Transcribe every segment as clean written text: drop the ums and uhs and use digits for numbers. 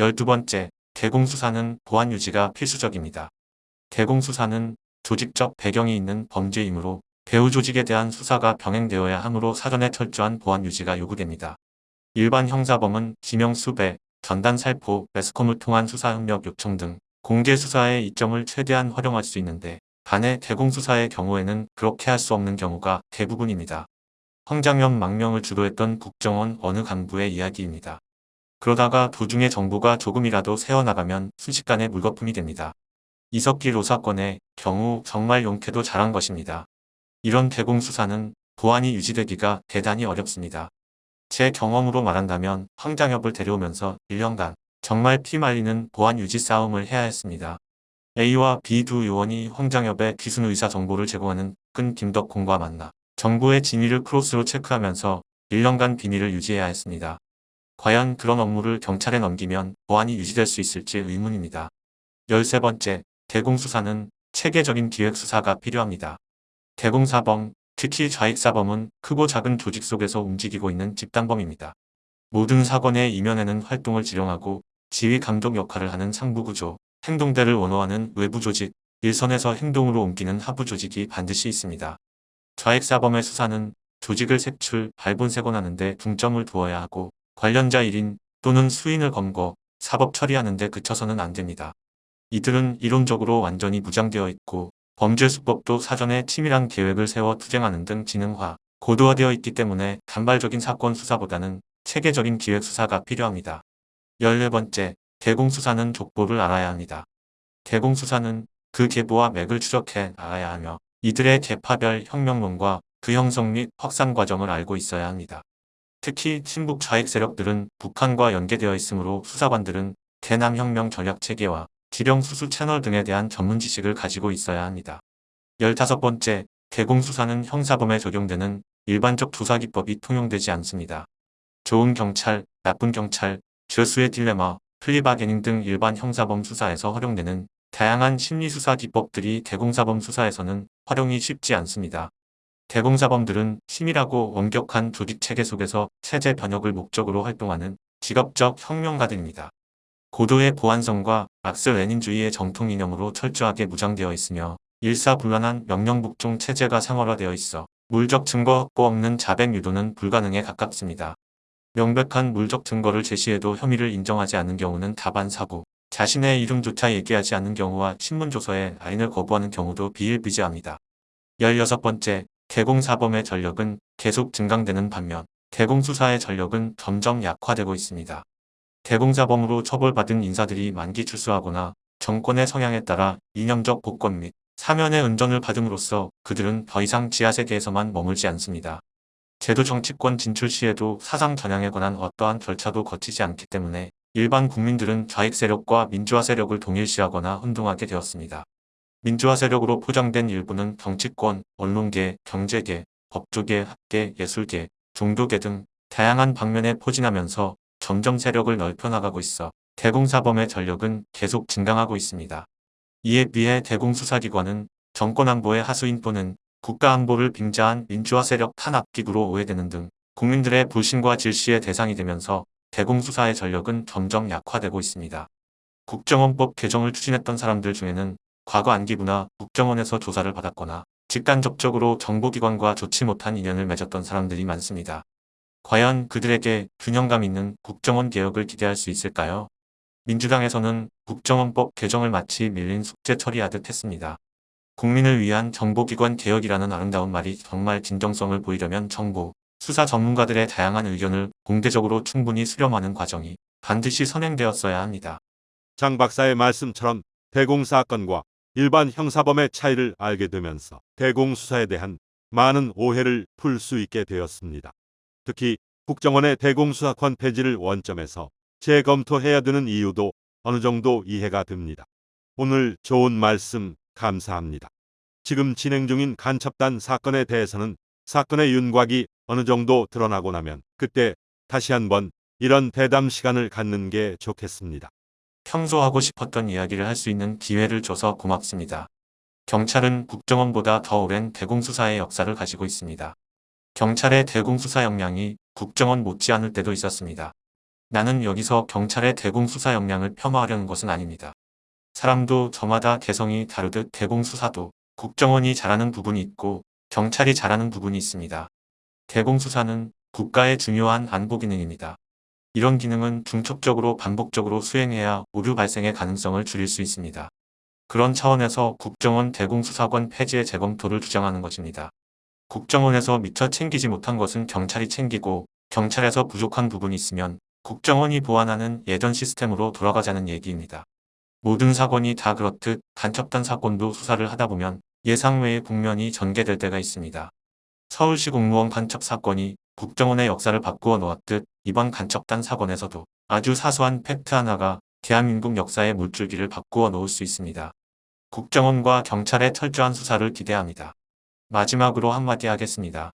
12번째, 대공수사는 보안 유지가 필수적입니다. 대공수사는 조직적 배경이 있는 범죄이므로 배후 조직에 대한 수사가 병행되어야 하므로 사전에 철저한 보안 유지가 요구됩니다. 일반 형사범은 지명 수배, 전단 살포, 매스컴을 통한 수사 협력 요청 등 공개 수사의 이점을 최대한 활용할 수 있는데 반해 대공수사의 경우에는 그렇게 할 수 없는 경우가 대부분입니다. 황장엽 망명을 주도했던 국정원 어느 간부의 이야기입니다. 그러다가 도중에 정보가 조금이라도 새어나가면 순식간에 물거품이 됩니다. 이석기 로사건의 경우 정말 용케도 잘한 것입니다. 이런 대공수사는 보안이 유지되기가 대단히 어렵습니다. 제 경험으로 말한다면 황장엽을 데려오면서 1년간 정말 피말리는 보안 유지 싸움을 해야 했습니다. A와 B 두 요원이 황장엽의 귀순 의사 정보를 제공하는 끈 김덕홍과 만나 정보의 진위를 크로스로 체크하면서 1년간 비밀을 유지해야 했습니다. 과연 그런 업무를 경찰에 넘기면 보안이 유지될 수 있을지 의문입니다. 13번째, 대공수사는 체계적인 기획수사가 필요합니다. 대공사범, 특히 좌익사범은 크고 작은 조직 속에서 움직이고 있는 집단범입니다. 모든 사건의 이면에는 활동을 지령하고 지휘 감독 역할을 하는 상부구조, 행동대를 원호하는 외부조직, 일선에서 행동으로 옮기는 하부조직이 반드시 있습니다. 좌익사범의 수사는 조직을 색출, 발본색원하는 데 중점을 두어야 하고 관련자 1인 또는 수인을 검거, 사법 처리하는 데 그쳐서는 안 됩니다. 이들은 이론적으로 완전히 무장되어 있고 범죄수법도 사전에 치밀한 계획을 세워 투쟁하는 등 지능화, 고도화되어 있기 때문에 단발적인 사건 수사보다는 체계적인 기획수사가 필요합니다. 14번째, 대공수사는 족보를 알아야 합니다. 대공수사는 그 계보와 맥을 추적해 알아야 하며 이들의 계파별 혁명론과 그 형성 및 확산 과정을 알고 있어야 합니다. 특히 친북 좌익 세력들은 북한과 연계되어 있으므로 수사관들은 대남혁명 전략체계와 지령수수 채널 등에 대한 전문 지식을 가지고 있어야 합니다. 15번째, 대공수사는 형사범에 적용되는 일반적 조사기법이 통용되지 않습니다. 좋은 경찰, 나쁜 경찰, 죄수의 딜레마, 플리바게닝 등 일반 형사범 수사에서 활용되는 다양한 심리수사 기법들이 대공사범 수사에서는 활용이 쉽지 않습니다. 대공사범들은 치밀하고 엄격한 조직체계 속에서 체제 변혁을 목적으로 활동하는 직업적 혁명가들입니다. 고도의 보안성과 막스 레닌주의의 정통 이념으로 철저하게 무장되어 있으며 일사불란한 명령복종 체제가 상활화되어 있어 물적 증거 확보 없는 자백 유도는 불가능에 가깝습니다. 명백한 물적 증거를 제시해도 혐의를 인정하지 않는 경우는 다반사고 자신의 이름조차 얘기하지 않는 경우와 신문조서에 라인을 거부하는 경우도 비일비재합니다. 16번째, 대공사범의 전력은 계속 증강되는 반면 대공수사의 전력은 점점 약화되고 있습니다. 대공사범으로 처벌받은 인사들이 만기 출소하거나 정권의 성향에 따라 이념적 복권 및 사면의 은전을 받음으로써 그들은 더 이상 지하세계에서만 머물지 않습니다. 제도 정치권 진출 시에도 사상 전향에 관한 어떠한 절차도 거치지 않기 때문에 일반 국민들은 좌익 세력과 민주화 세력을 동일시하거나 혼동하게 되었습니다. 민주화 세력으로 포장된 일부는 정치권, 언론계, 경제계, 법조계, 학계, 예술계, 종교계 등 다양한 방면에 포진하면서 점점 세력을 넓혀 나가고 있어 대공사범의 전력은 계속 증강하고 있습니다. 이에 비해 대공수사기관은 정권안보의 하수인 또는 국가안보를 빙자한 민주화 세력 탄압기구로 오해되는 등 국민들의 불신과 질시의 대상이 되면서 대공수사의 전력은 점점 약화되고 있습니다. 국정원법 개정을 추진했던 사람들 중에는 과거 안기부나 국정원에서 조사를 받았거나 직간접적으로 정보기관과 좋지 못한 인연을 맺었던 사람들이 많습니다. 과연 그들에게 균형감 있는 국정원 개혁을 기대할 수 있을까요? 민주당에서는 국정원법 개정을 마치 밀린 숙제 처리하듯 했습니다. 국민을 위한 정보기관 개혁이라는 아름다운 말이 정말 진정성을 보이려면 정보, 수사 전문가들의 다양한 의견을 공개적으로 충분히 수렴하는 과정이 반드시 선행되었어야 합니다. 장 박사의 말씀처럼 대공사건과 일반 형사범의 차이를 알게 되면서 대공수사에 대한 많은 오해를 풀 수 있게 되었습니다. 특히 국정원의 대공수사권 폐지를 원점에서 재검토해야 되는 이유도 어느 정도 이해가 됩니다. 오늘 좋은 말씀 감사합니다. 지금 진행 중인 간첩단 사건에 대해서는 사건의 윤곽이 어느 정도 드러나고 나면 그때 다시 한번 이런 대담 시간을 갖는 게 좋겠습니다. 평소 하고 싶었던 이야기를 할 수 있는 기회를 줘서 고맙습니다. 경찰은 국정원보다 더 오랜 대공수사의 역사를 가지고 있습니다. 경찰의 대공수사 역량이 국정원 못지않을 때도 있었습니다. 나는 여기서 경찰의 대공수사 역량을 폄하하려는 것은 아닙니다. 사람도 저마다 개성이 다르듯 대공수사도 국정원이 잘하는 부분이 있고 경찰이 잘하는 부분이 있습니다. 대공수사는 국가의 중요한 안보 기능입니다. 이런 기능은 중첩적으로 반복적으로 수행해야 오류 발생의 가능성을 줄일 수 있습니다. 그런 차원에서 국정원 대공수사권 폐지의 재검토를 주장하는 것입니다. 국정원에서 미처 챙기지 못한 것은 경찰이 챙기고 경찰에서 부족한 부분이 있으면 국정원이 보완하는 예전 시스템으로 돌아가자는 얘기입니다. 모든 사건이 다 그렇듯 간첩단 사건도 수사를 하다 보면 예상 외의 국면이 전개될 때가 있습니다. 서울시 공무원 간첩 사건이 국정원의 역사를 바꾸어 놓았듯 이번 간첩단 사건에서도 아주 사소한 팩트 하나가 대한민국 역사의 물줄기를 바꾸어 놓을 수 있습니다. 국정원과 경찰의 철저한 수사를 기대합니다. 마지막으로 한마디 하겠습니다.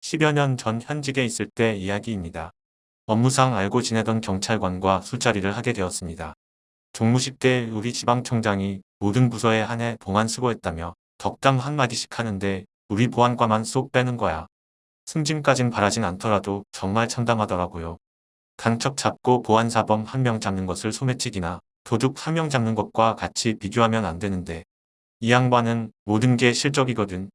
10여 년 전 현직에 있을 때 이야기입니다. 업무상 알고 지내던 경찰관과 술자리를 하게 되었습니다. 종무식 때 우리 지방청장이 모든 부서에 한 해 동안 수고했다며 덕담 한마디씩 하는데 우리 보안과만 쏙 빼는 거야. 승진까진 바라진 않더라도 정말 참담하더라고요. 간첩 잡고 보안사범 한 명 잡는 것을 소매치기나 도둑 한 명 잡는 것과 같이 비교하면 안 되는데 이 양반은 모든 게 실적이거든.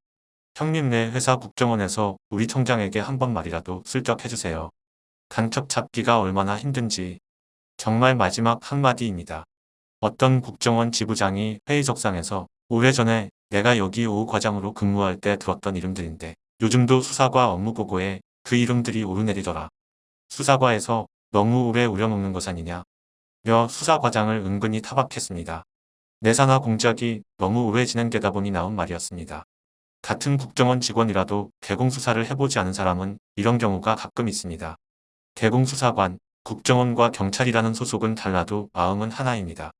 형님네 회사 국정원에서 우리 청장에게 한 번 말이라도 슬쩍 해주세요. 간첩 잡기가 얼마나 힘든지. 정말 마지막 한마디입니다. 어떤 국정원 지부장이 회의석상에서 오래전에 내가 여기 오 과장으로 근무할 때 들었던 이름들인데 요즘도 수사과 업무보고에 그 이름들이 오르내리더라. 수사과에서 너무 오래 우려먹는 것 아니냐. 며 수사과장을 은근히 타박했습니다. 내사나 공작이 너무 오래 진행되다 보니 나온 말이었습니다. 같은 국정원 직원이라도 대공수사를 해보지 않은 사람은 이런 경우가 가끔 있습니다. 대공수사관, 국정원과 경찰이라는 소속은 달라도 마음은 하나입니다.